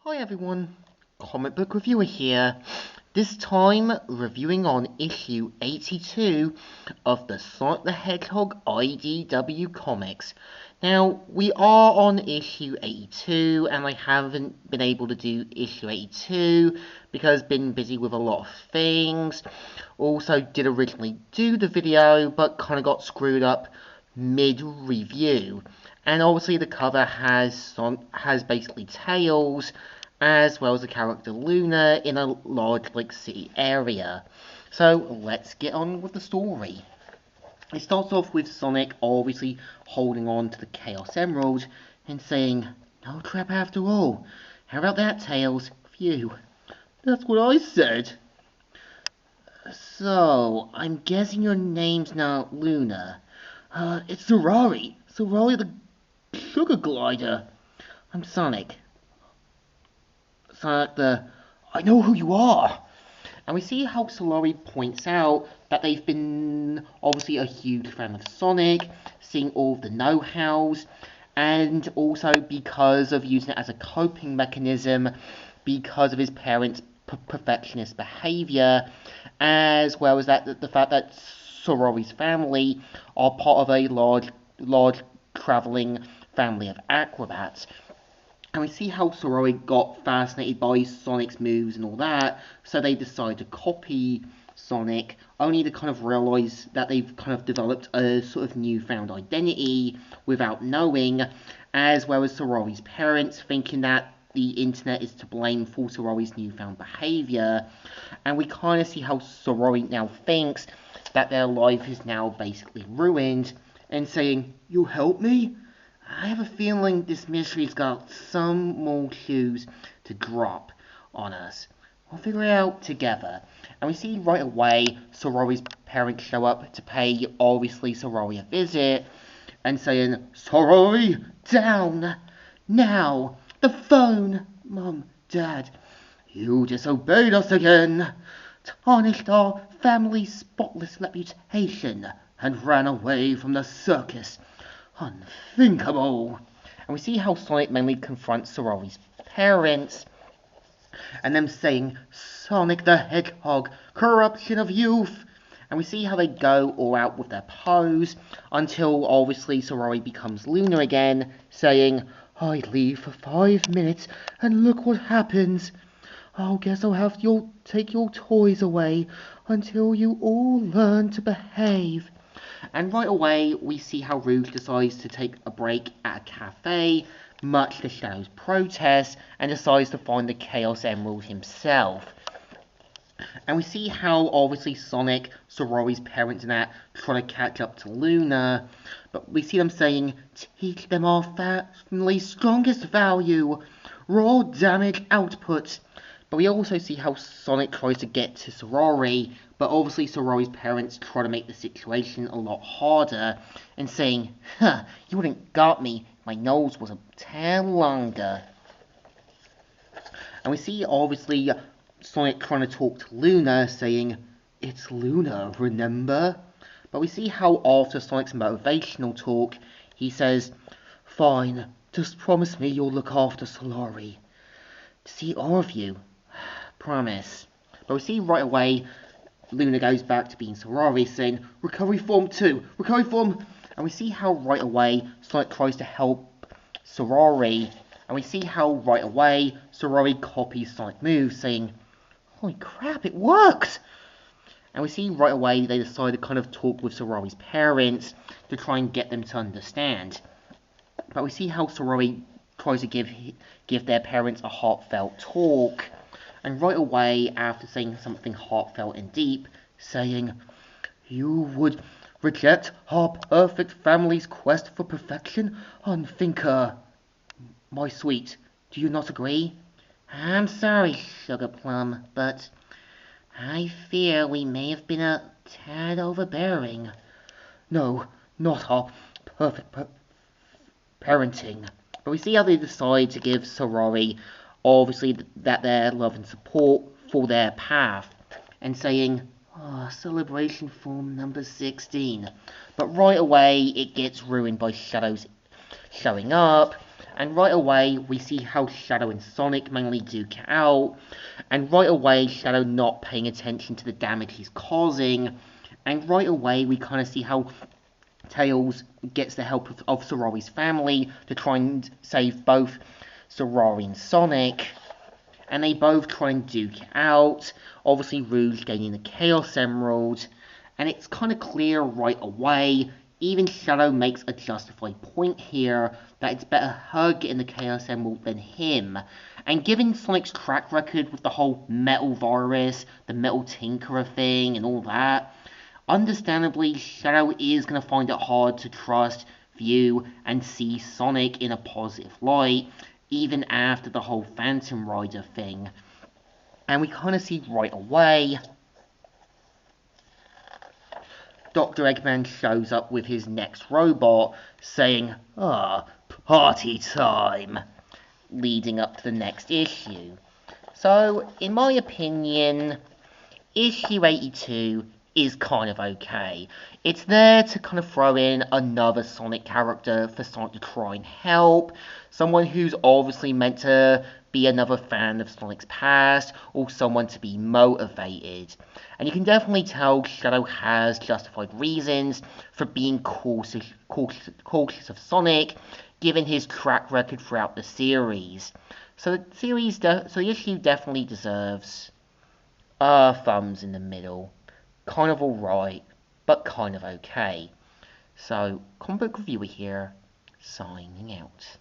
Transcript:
Hi everyone, Comic Book Reviewer here, this time reviewing on issue 82 of the Sonic the Hedgehog IDW comics. Now, we are on issue 82 and I haven't been able to do issue 82 because I've been busy with a lot of things. Also did originally do the video but kind of got screwed up mid-review. And obviously the cover has basically Tails, as well as the character Luna in a large Lake City area. So let's get on with the story. It starts off with Sonic obviously holding on to the Chaos Emerald and saying, "No trap after all. How about that, Tails? Phew." "That's what I said." "So, I'm guessing your name's not Luna." It's Sorari. Sorari the Sugar Glider." "I'm Sonic. Sonic the... I know who you are." And we see how Solari points out that they've been obviously a huge fan of Sonic, seeing all of the know-hows, and also because of using it as a coping mechanism, because of his parents' perfectionist behaviour, as well as the fact that Sorori's family are part of a large travelling family of acrobats. And we see how Sorori got fascinated by Sonic's moves and all that, so they decide to copy Sonic, only to kind of realise that they've kind of developed a sort of newfound identity without knowing, as well as Sorori's parents thinking that the internet is to blame for Sorori's newfound behaviour, and we kind of see how Sorori now thinks that their life is now basically ruined, and saying, "You'll help me? I have a feeling this mystery's got some more shoes to drop on us. We'll figure it out together." And we see right away Sorori's parents show up to pay, obviously, Sorori a visit, and saying, "Sorori, down! Now! The phone! Mom, Dad, you disobeyed us again, tarnished our family's spotless reputation, and ran away from the circus. Unthinkable." And we see how Sonic mainly confronts Sorori's parents, and them saying, "Sonic the Hedgehog, corruption of youth." And we see how they go all out with their pose, until obviously Sorori becomes Luna again, saying, "I leave for 5 minutes, and look what happens. I guess I'll have to take your toys away, until you all learn to behave." And right away, we see how Rouge decides to take a break at a cafe, much to Shadow's protest, and decides to find the Chaos Emerald himself. And we see how, obviously, Sonic, Sorori's parents and that, try to catch up to Luna, but we see them saying, "Teach them our family's strongest value, raw damage output." But we also see how Sonic tries to get to Sorori, but obviously Sorori's parents try to make the situation a lot harder, and saying, "Huh, you wouldn't got me if my nose was a tad longer." And we see, obviously, Sonic trying to talk to Luna, saying, "It's Luna, remember?" But we see how after Sonic's motivational talk, he says, "Fine, just promise me you'll look after Solari. To see all of you. Promise." But we see right away Luna goes back to being Sorari, saying, "Recovery form 2, recovery form." And we see how right away Sonic tries to help Sorari, and we see how right away Sorari copies Sonic moves, saying, "Holy crap, it works!" And we see right away they decide to kind of talk with Sorori's parents to try and get them to understand. But we see how Sorori tries to give their parents a heartfelt talk, and right away, after saying something heartfelt and deep, saying, "You would reject our perfect family's quest for perfection? Unthinker. My sweet, do you not agree?" "I'm sorry, Sugar Plum, but I fear we may have been a tad overbearing." "No, not our perfect parenting." But we see how they decide to give Sorori, obviously, that their love and support for their path, and saying, "Celebration form number 16. But right away, it gets ruined by Shadows showing up, And right away, we see how Shadow and Sonic mainly duke it out. And right away, Shadow not paying attention to the damage he's causing. And right away, we kind of see how Tails gets the help of Sorori's family to try and save both Sorori and Sonic. And they both try and duke it out. Obviously, Rouge gaining the Chaos Emerald. And it's kind of clear right away, even Shadow makes a justified point here, that it's better her getting the Chaos Emerald than him. And given Sonic's track record with the whole metal virus, the metal tinkerer thing and all that, understandably, Shadow is going to find it hard to trust, view, and see Sonic in a positive light, even after the whole Phantom Rider thing. And we kind of see right away Dr. Eggman shows up with his next robot, saying, party time, leading up to the next issue. So, in my opinion, issue 82 is kind of okay. It's there to kind of throw in another Sonic character for Sonic to try and help, someone who's obviously meant to be another fan of Sonic's past, or someone to be motivated. And you can definitely tell Shadow has justified reasons for being cautious of Sonic, given his track record throughout the series. So the issue definitely deserves thumbs in the middle. Kind of alright, but kind of okay. So, comic book reviewer here, signing out.